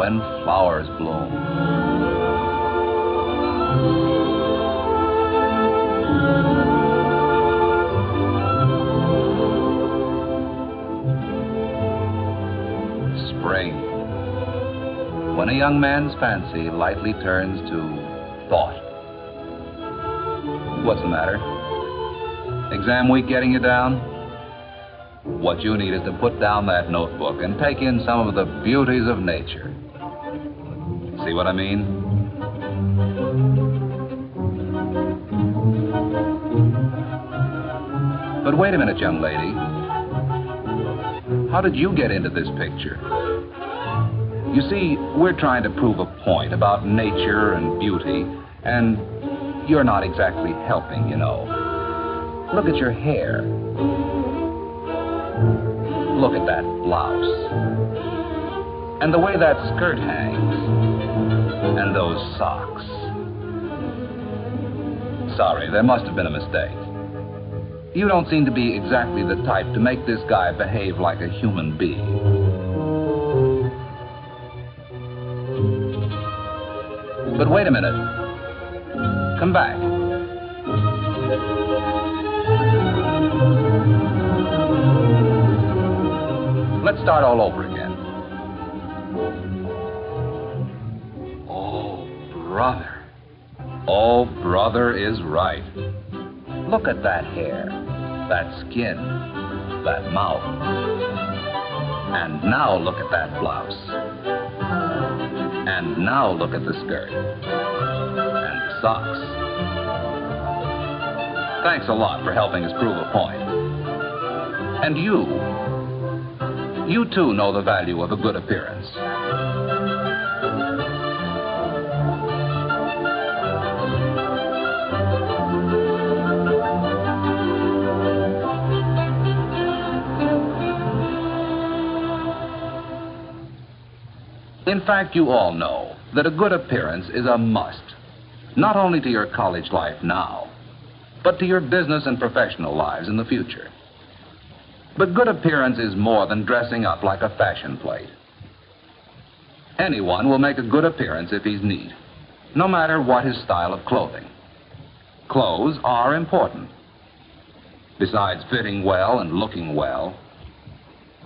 when flowers bloom. Spring, when a young man's fancy lightly turns to thought. What's the matter? Exam week getting you down? What you need is to put down that notebook and take in some of the beauties of nature. See what I mean? But wait a minute, young lady. How did you get into this picture? You see, we're trying to prove a point about nature and beauty, and you're not exactly helping, you know. Look at your hair. Look at that blouse. And the way that skirt hangs. And those socks. Sorry, there must have been a mistake. You don't seem to be exactly the type to make this guy behave like a human being. But wait a minute. Come back. Let's start all over again. Oh, brother. Oh, brother is right. Look at that hair, that skin, that mouth. And now look at that blouse. And now look at the skirt. And the socks. Thanks a lot for helping us prove a point. And you too know the value of a good appearance. In fact, you all know that a good appearance is a must, not only to your college life now, but to your business and professional lives in the future. But good appearance is more than dressing up like a fashion plate. Anyone will make a good appearance if he's neat, no matter what his style of clothing. Clothes are important. Besides fitting well and looking well,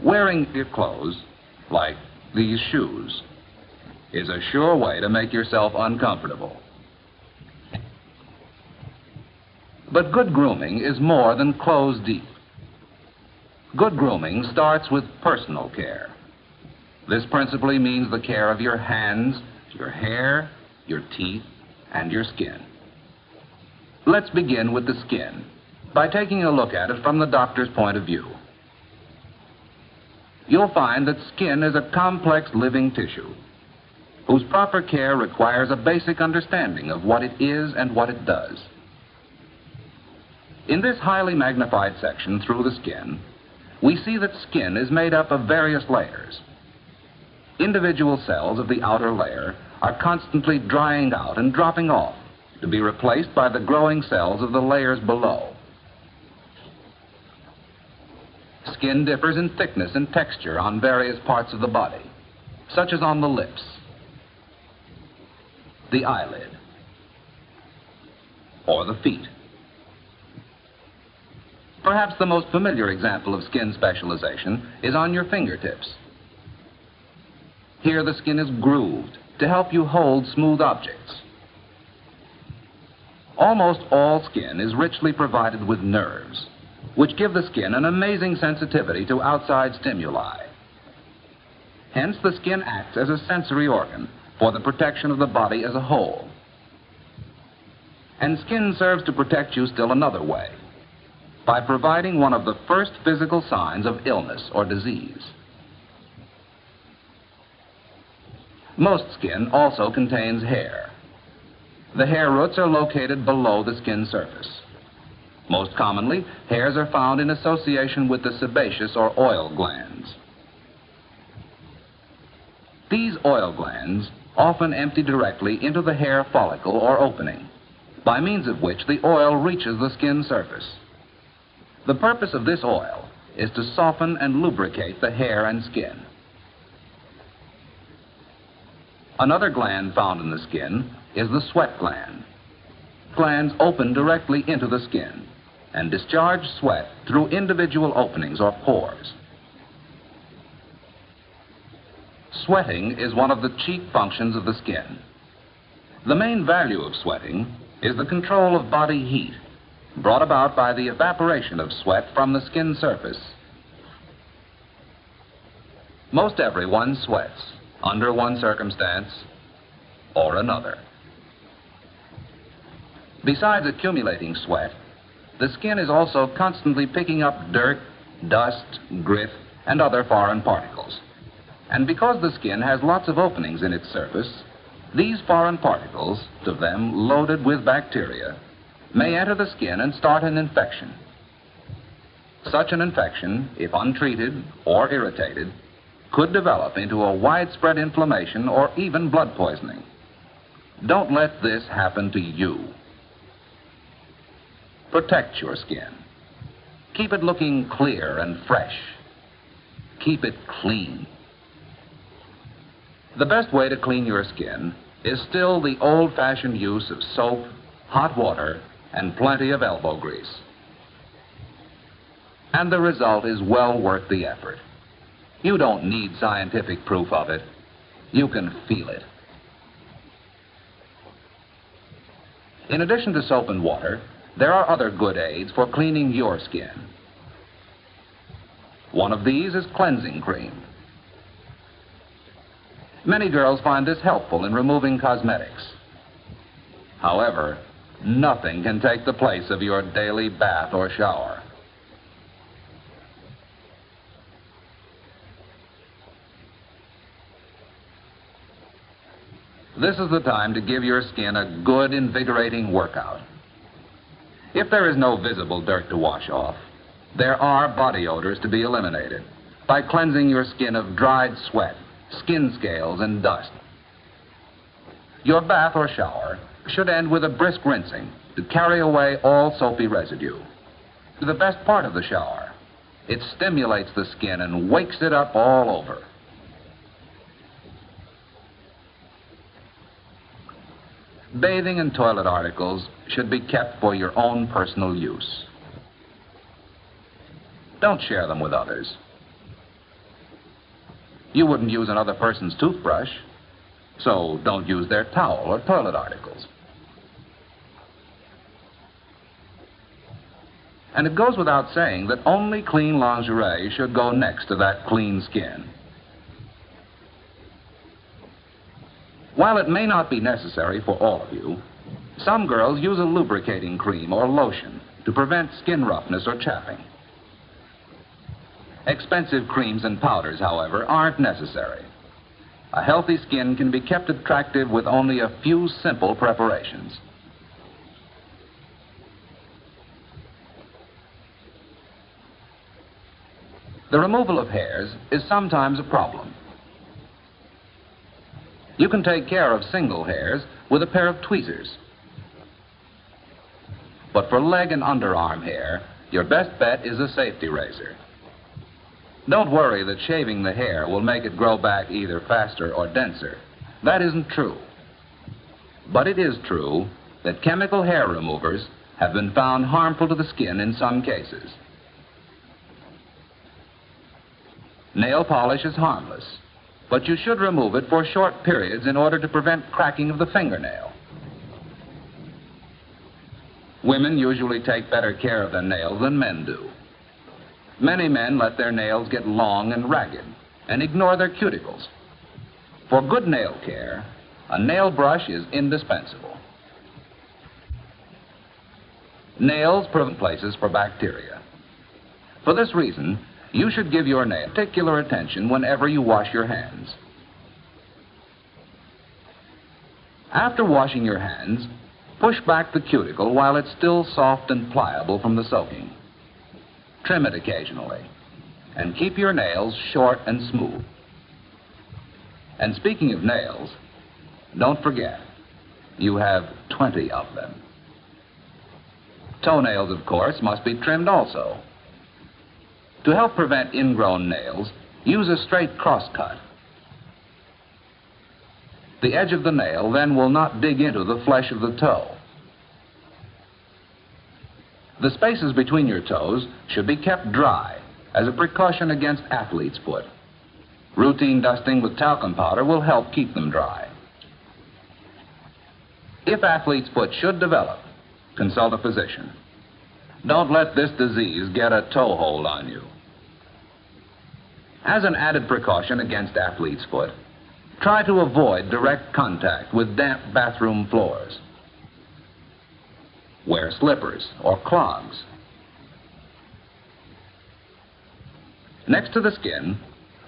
wearing your clothes, like these shoes, is a sure way to make yourself uncomfortable. But good grooming is more than clothes deep. Good grooming starts with personal care. This principally means the care of your hands, your hair, your teeth, and your skin. Let's begin with the skin by taking a look at it from the doctor's point of view. You'll find that skin is a complex living tissue whose proper care requires a basic understanding of what it is and what it does. In this highly magnified section through the skin, we see that skin is made up of various layers. Individual cells of the outer layer are constantly drying out and dropping off to be replaced by the growing cells of the layers below. Skin differs in thickness and texture on various parts of the body, such as on the lips, the eyelid, or the feet. Perhaps the most familiar example of skin specialization is on your fingertips. Here the skin is grooved to help you hold smooth objects. Almost all skin is richly provided with nerves, which give the skin an amazing sensitivity to outside stimuli. Hence, the skin acts as a sensory organ for the protection of the body as a whole. And skin serves to protect you still another way, by providing one of the first physical signs of illness or disease. Most skin also contains hair. The hair roots are located below the skin surface. Most commonly, hairs are found in association with the sebaceous or oil glands. These oil glands often empty directly into the hair follicle or opening, by means of which the oil reaches the skin surface. The purpose of this oil is to soften and lubricate the hair and skin. Another gland found in the skin is the sweat gland. Glands open directly into the skin and discharge sweat through individual openings or pores. Sweating is one of the chief functions of the skin. The main value of sweating is the control of body heat, brought about by the evaporation of sweat from the skin surface. Most everyone sweats under one circumstance or another. Besides accumulating sweat, the skin is also constantly picking up dirt, dust, grit, and other foreign particles. And because the skin has lots of openings in its surface, these foreign particles, to them loaded with bacteria, may enter the skin and start an infection. Such an infection, if untreated or irritated, could develop into a widespread inflammation or even blood poisoning. Don't let this happen to you. Protect your skin. Keep it looking clear and fresh. Keep it clean. The best way to clean your skin is still the old-fashioned use of soap, hot water, and plenty of elbow grease. And the result is well worth the effort. You don't need scientific proof of it. You can feel it. In addition to soap and water, there are other good aids for cleaning your skin. One of these is cleansing cream. Many girls find this helpful in removing cosmetics. However, nothing can take the place of your daily bath or shower. This is the time to give your skin a good, invigorating workout. If there is no visible dirt to wash off, there are body odors to be eliminated by cleansing your skin of dried sweat, skin scales, and dust. Your bath or shower should end with a brisk rinsing to carry away all soapy residue. The best part of the shower, it stimulates the skin and wakes it up all over. Bathing and toilet articles should be kept for your own personal use. Don't share them with others. You wouldn't use another person's toothbrush, so don't use their towel or toilet articles. And it goes without saying that only clean lingerie should go next to that clean skin. While it may not be necessary for all of you, some girls use a lubricating cream or lotion to prevent skin roughness or chapping. Expensive creams and powders, however, aren't necessary. A healthy skin can be kept attractive with only a few simple preparations. The removal of hairs is sometimes a problem. You can take care of single hairs with a pair of tweezers. But for leg and underarm hair, your best bet is a safety razor. Don't worry that shaving the hair will make it grow back either faster or denser. That isn't true. But it is true that chemical hair removers have been found harmful to the skin in some cases. Nail polish is harmless, but you should remove it for short periods in order to prevent cracking of the fingernail. Women usually take better care of their nails than men do. Many men let their nails get long and ragged and ignore their cuticles. For good nail care, a nail brush is indispensable. Nails prevent places for bacteria. For this reason, you should give your nail particular attention whenever you wash your hands. After washing your hands, push back the cuticle while it's still soft and pliable from the soaking. Trim it occasionally, and keep your nails short and smooth. And speaking of nails, don't forget, you have 20 of them. Toenails, of course, must be trimmed also. To help prevent ingrown nails, use a straight crosscut. The edge of the nail then will not dig into the flesh of the toe. The spaces between your toes should be kept dry as a precaution against athlete's foot. Routine dusting with talcum powder will help keep them dry. If athlete's foot should develop, consult a physician. Don't let this disease get a toe hold on you. As an added precaution against athlete's foot, try to avoid direct contact with damp bathroom floors. Wear slippers or clogs. Next to the skin,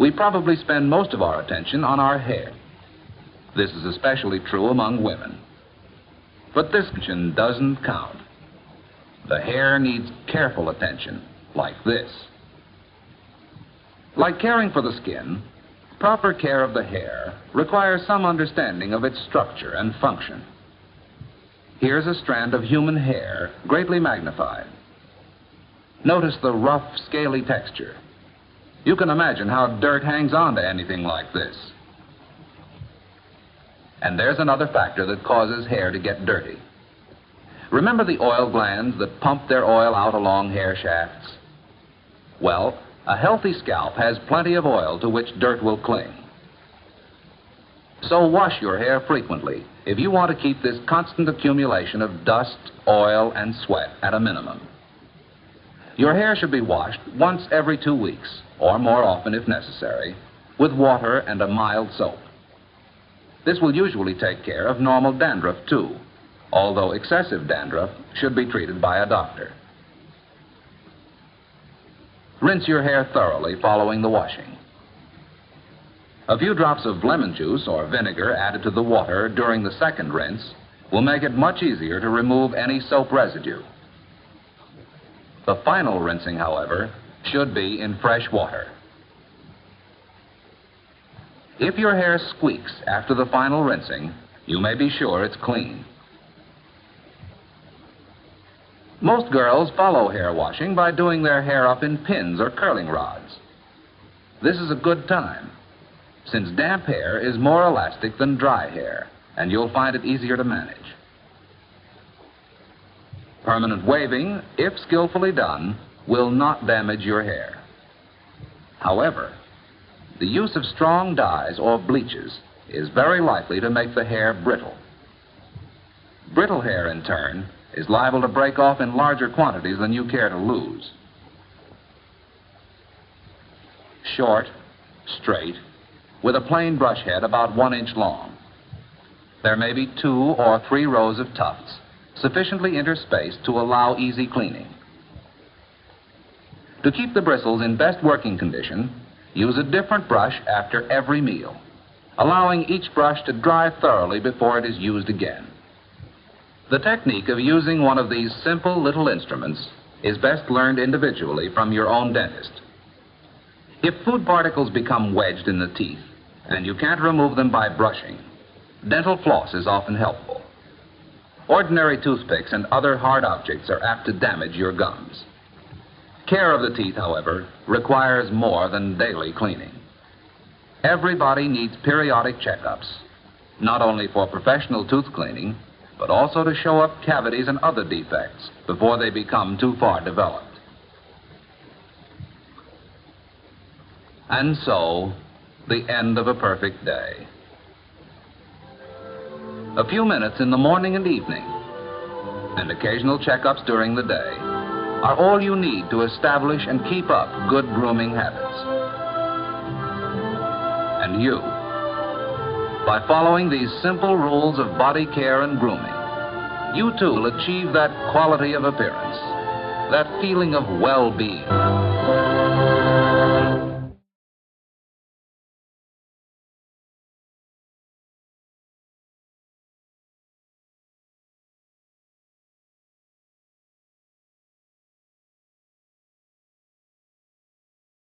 we probably spend most of our attention on our hair. This is especially true among women. But this attention doesn't count. The hair needs careful attention, like this. Like caring for the skin, proper care of the hair requires some understanding of its structure and function. Here's a strand of human hair, greatly magnified. Notice the rough, scaly texture. You can imagine how dirt hangs on to anything like this. And there's another factor that causes hair to get dirty. Remember the oil glands that pump their oil out along hair shafts? Well, a healthy scalp has plenty of oil to which dirt will cling. So wash your hair frequently if you want to keep this constant accumulation of dust, oil, and sweat at a minimum. Your hair should be washed once every 2 weeks, or more often if necessary, with water and a mild soap. This will usually take care of normal dandruff too, although excessive dandruff should be treated by a doctor. Rinse your hair thoroughly following the washing. A few drops of lemon juice or vinegar added to the water during the second rinse will make it much easier to remove any soap residue. The final rinsing, however, should be in fresh water. If your hair squeaks after the final rinsing, you may be sure it's clean. Most girls follow hair washing by doing their hair up in pins or curling rods. This is a good time, since damp hair is more elastic than dry hair, and you'll find it easier to manage. Permanent waving, if skillfully done, will not damage your hair. However, the use of strong dyes or bleaches is very likely to make the hair brittle. Brittle hair, in turn, is liable to break off in larger quantities than you care to lose. Short, straight, with a plain brush head about 1 inch long. There may be 2 or 3 rows of tufts, sufficiently interspaced to allow easy cleaning. To keep the bristles in best working condition, use a different brush after every meal, allowing each brush to dry thoroughly before it is used again. The technique of using one of these simple little instruments is best learned individually from your own dentist. If food particles become wedged in the teeth and you can't remove them by brushing, dental floss is often helpful. Ordinary toothpicks and other hard objects are apt to damage your gums. Care of the teeth, however, requires more than daily cleaning. Everybody needs periodic checkups, not only for professional tooth cleaning, but also to show up cavities and other defects before they become too far developed. And so, the end of a perfect day. A few minutes in the morning and evening, and occasional checkups during the day, are all you need to establish and keep up good grooming habits. And you, by following these simple rules of body care and grooming, you too will achieve that quality of appearance, that feeling of well-being.